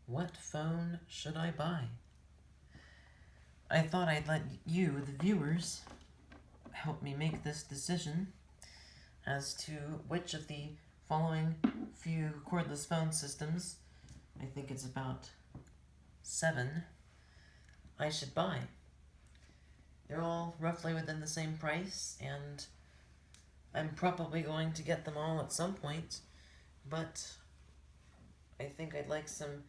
What phone should I buy? I thought I'd let you, the viewers, help me make this decision as to which of the following few cordless phone systems, I think it's about 7, I should buy. They're all roughly within the same price, and I'm probably going to get them all at some point, but I think I'd like some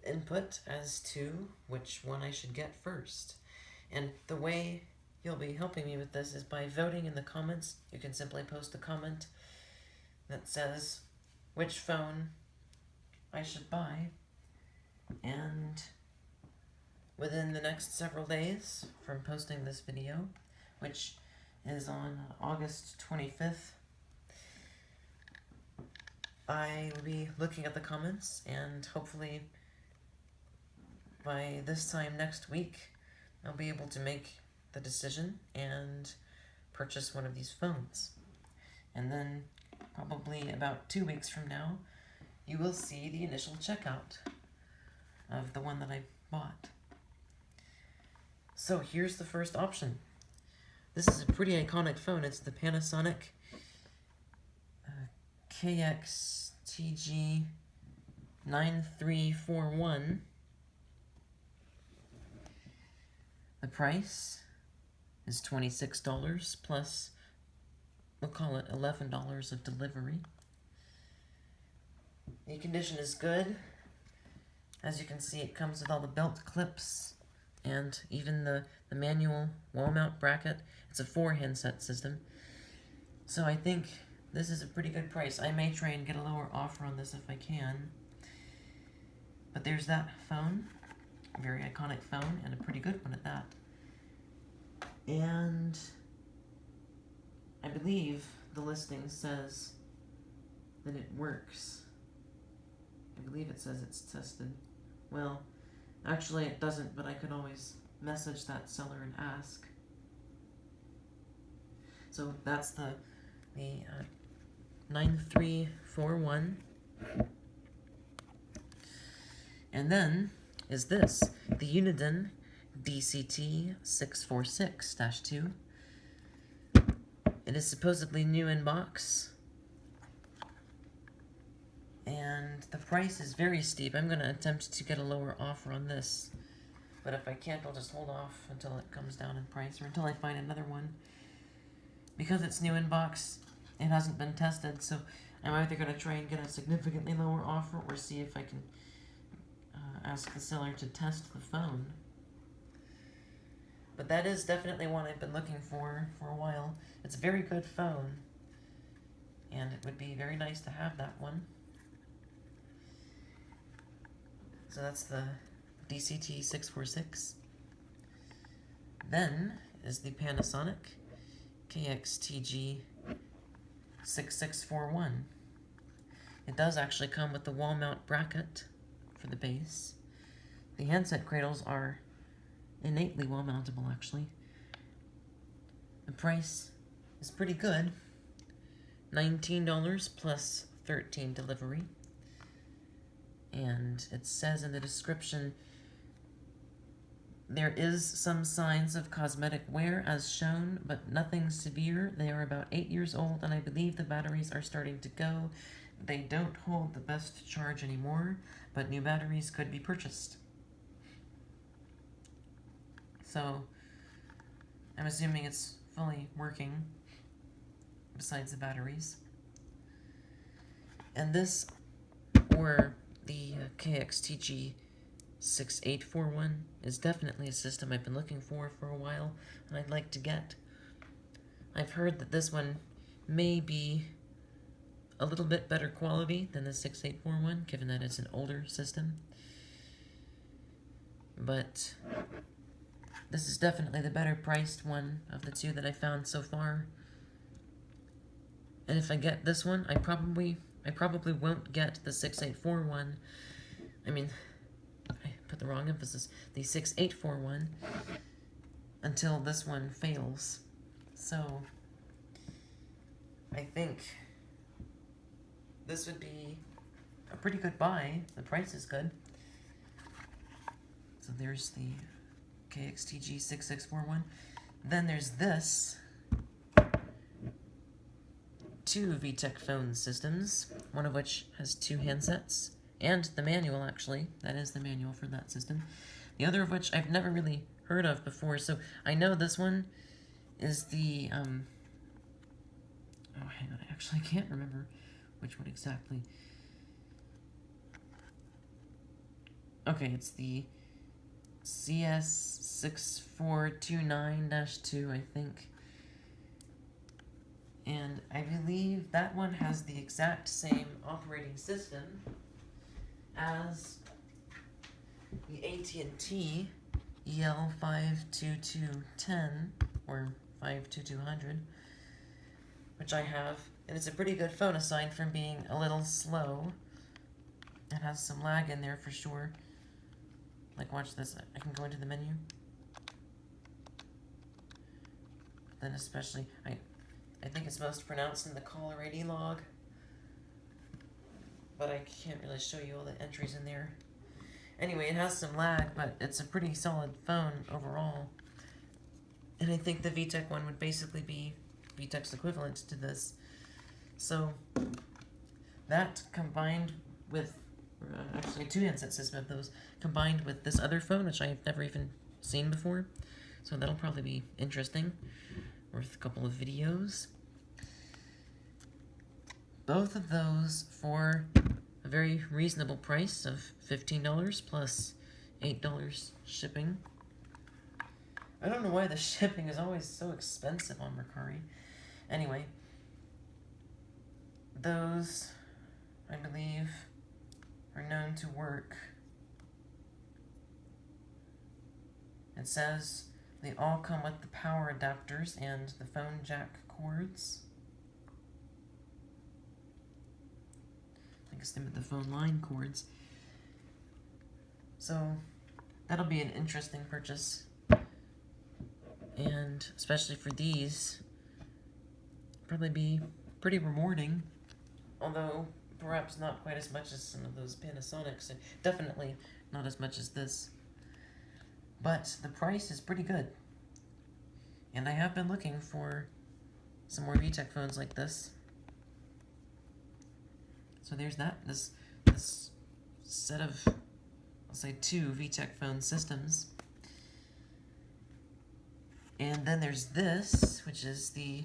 input as to which one I should get first. And the way you'll be helping me with this is by voting in the comments. You can simply post a comment that says which phone I should buy, and within the next several days from posting this video, which is on August 25th, I will be looking at the comments, and hopefully by this time next week I'll be able to make the decision and purchase one of these phones. And then probably about 2 weeks from now you will see the initial checkout of the one that I bought. So here's the first option. This is a pretty iconic phone. It's the Panasonic KXTG 9341. The price is $26 plus, we'll call it $11 of delivery. The condition is good. As you can see, it comes with all the belt clips and even the manual wall mount bracket. It's a 4-handset system. So I think this is a pretty good price. I may try and get a lower offer on this if I can. But there's that phone. A very iconic phone, and a pretty good one at that. And I believe the listing says that it works. I believe it says it's tested. Well, actually it doesn't, but I could always message that seller and ask. So that's the 9341. And then is this, the Uniden DCT 646-2. It is supposedly new in box, and the price is very steep. I'm going to attempt to get a lower offer on this, but if I can't, I'll just hold off until it comes down in price, or until I find another one. Because it's new in box, it hasn't been tested, so I'm either going to try and get a significantly lower offer, or see if I can ask the seller to test the phone. But that is definitely one I've been looking for a while. It's a very good phone, and it would be very nice to have that one. So that's the DCT 646. Then is the Panasonic KXTG 6641. It does actually come with the wall mount bracket for the base. The handset cradles are innately wall mountable, actually. The price is pretty good. $19 plus $13 delivery. And it says in the description, there is some signs of cosmetic wear as shown, but nothing severe. They are about 8 years old, and I believe the batteries are starting to go. They don't hold the best charge anymore, but new batteries could be purchased. So I'm assuming it's fully working, besides the batteries. And this, or the KXTG 6841, is definitely a system I've been looking for a while, and I'd like to get. I've heard that this one may be a little bit better quality than the 6841, given that it's an older system. But this is definitely the better priced one of the two that I found so far. And if I get this one, I probably won't get the 6841. I mean, I put the wrong emphasis. The 6841 until this one fails. So I think this would be a pretty good buy. The price is good. So there's the KXTG6641. Then there's this. 2 VTech phone systems, one of which has 2 handsets, and the manual, actually. That is the manual for that system. The other of which I've never really heard of before, so I know this one is the, oh, hang on, I actually can't remember which one exactly. Okay, it's the CS6429-2, I think. And I believe that one has the exact same operating system as the AT&T EL52210 or 52200, which I have, and it's a pretty good phone aside from being a little slow. It has some lag in there for sure. Like, watch this. I can go into the menu. Then especially, I think it's most pronounced in the caller ID log, but I can't really show you all the entries in there. Anyway, it has some lag, but it's a pretty solid phone overall. And I think the VTech one would basically be VTech's equivalent to this. So that combined with, actually 2 handset system of those, combined with this other phone, which I've never even seen before. So that'll probably be interesting. Worth a couple of videos. Both of those for a very reasonable price of $15 plus $8 shipping. I don't know why the shipping is always so expensive on Mercari. Anyway, those, I believe, are known to work. It says they all come with the power adapters and the phone jack cords. I guess they meant the phone line cords. So that'll be an interesting purchase. And especially for these, probably be pretty rewarding. Although perhaps not quite as much as some of those Panasonics, and definitely not as much as this. But the price is pretty good. And I have been looking for some more VTech phones like this. So there's that, this set of, I'll say 2 VTech phone systems. And then there's this, which is the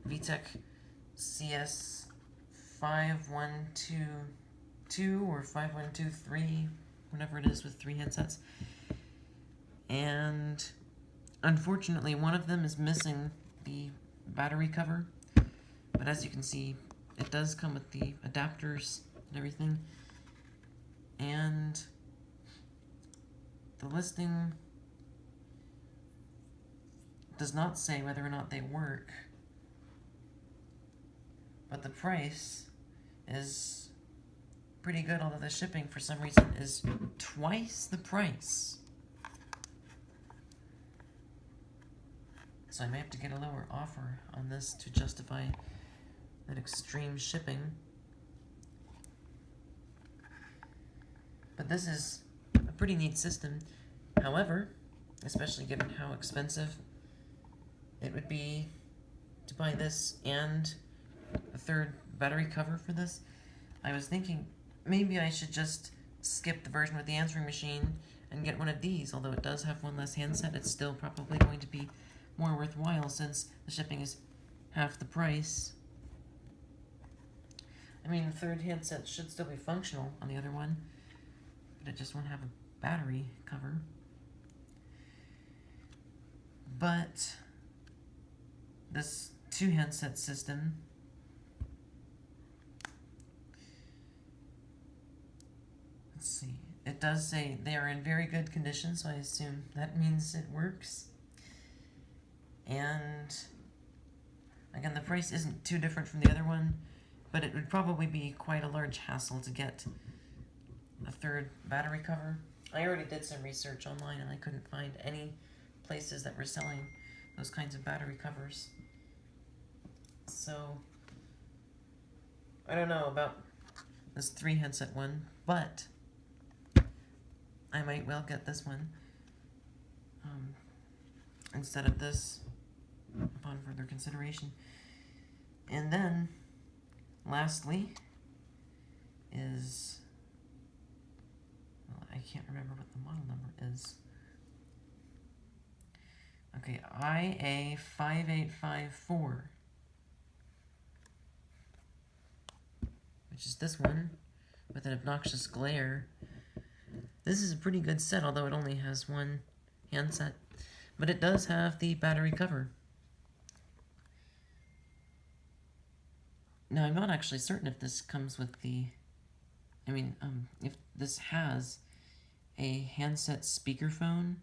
VTech CS5122 or 5123, whatever it is with 3 headsets. And unfortunately, one of them is missing the battery cover. But as you can see, it does come with the adapters and everything. And the listing does not say whether or not they work. But the price is pretty good, although the shipping for some reason is twice the price. So I may have to get a lower offer on this to justify that extreme shipping. But this is a pretty neat system. However, especially given how expensive it would be to buy this and a 3rd battery cover for this, I was thinking maybe I should just skip the version with the answering machine and get one of these. Although it does have one less handset, it's still probably going to be more worthwhile since the shipping is half the price. I mean, the 3rd handset should still be functional on the other one, but it just won't have a battery cover. But this 2 handset system, let's see, it does say they are in very good condition, so I assume that means it works. And again, the price isn't too different from the other one, but it would probably be quite a large hassle to get a 3rd battery cover. I already did some research online and I couldn't find any places that were selling those kinds of battery covers. So I don't know about this 3 handset one, but I might well get this one instead of this upon further consideration. And then, lastly, is, well, I can't remember what the model number is. Okay, IA5854, which is this one with an obnoxious glare. This is a pretty good set, although it only has one handset, but it does have the battery cover. Now, I'm not actually certain if this comes with the, if this has a handset speakerphone.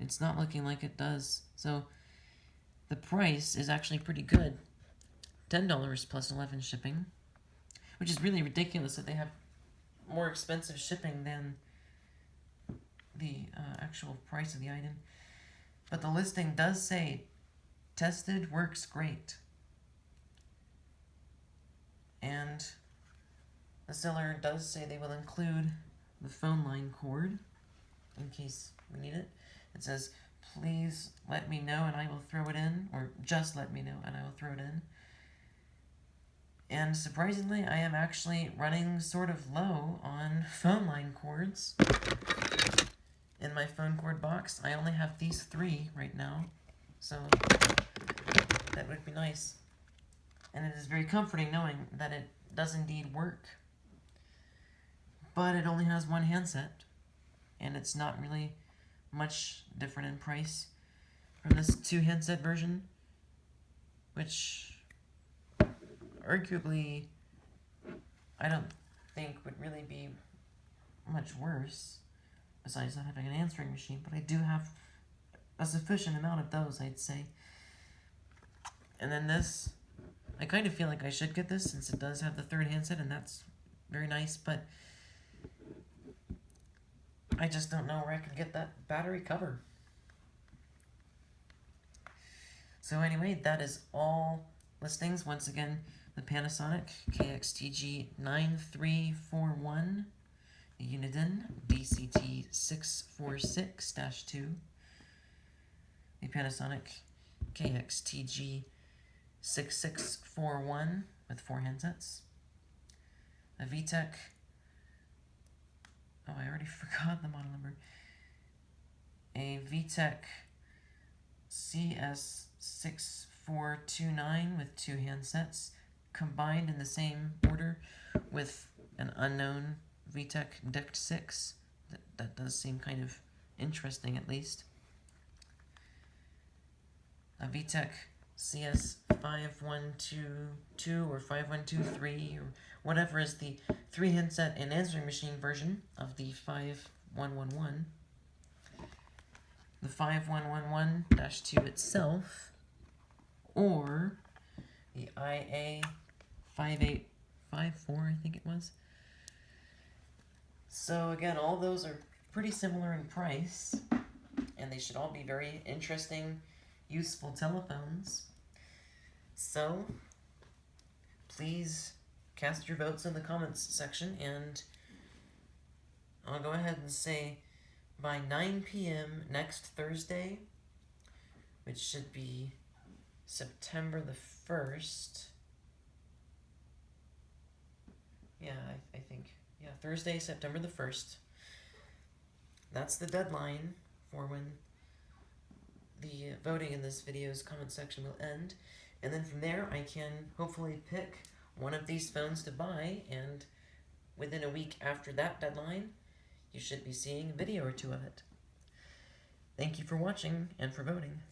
It's not looking like it does. So the price is actually pretty good. $10 plus 11 shipping, which is really ridiculous that they have more expensive shipping than the actual price of the item. But the listing does say, tested, works great. And the seller does say they will include the phone line cord in case we need it. It says, please let me know and I will throw it in, or just let me know and I will throw it in. And surprisingly, I am actually running sort of low on phone line cords in my phone cord box. I only have these 3 right now, so that would be nice. And it is very comforting knowing that it does indeed work. But it only has one handset, and it's not really much different in price from this 2 handset version, which arguably I don't think would really be much worse, besides not having an answering machine, but I do have a sufficient amount of those, I'd say. And then this, I kind of feel like I should get this since it does have the 3rd handset, and that's very nice, but I just don't know where I could get that battery cover. So anyway, that is all listings. Once again, the Panasonic KXTG9341, the Uniden DCT646-2, the Panasonic KXTG6641 with 4 handsets, a VTech, oh, I already forgot the model number, a VTech CS6429 with 2 handsets, combined in the same order with an unknown VTech DECT 6. That does seem kind of interesting, at least. A VTech CS5122 or 5123 or whatever is the 3 handset and answering machine version of the 5111. The 5111-2 itself, or the IA5854, I think it was. So again, all those are pretty similar in price, and they should all be very interesting, useful telephones. So please cast your votes in the comments section, and I'll go ahead and say by 9 p.m. next Thursday, which should be September the 1st. Yeah, I think. Yeah, Thursday, September the 1st. That's the deadline for when the voting in this video's comment section will end. And then from there, I can hopefully pick one of these phones to buy, and within a week after that deadline, you should be seeing a video or 2 of it. Thank you for watching and for voting.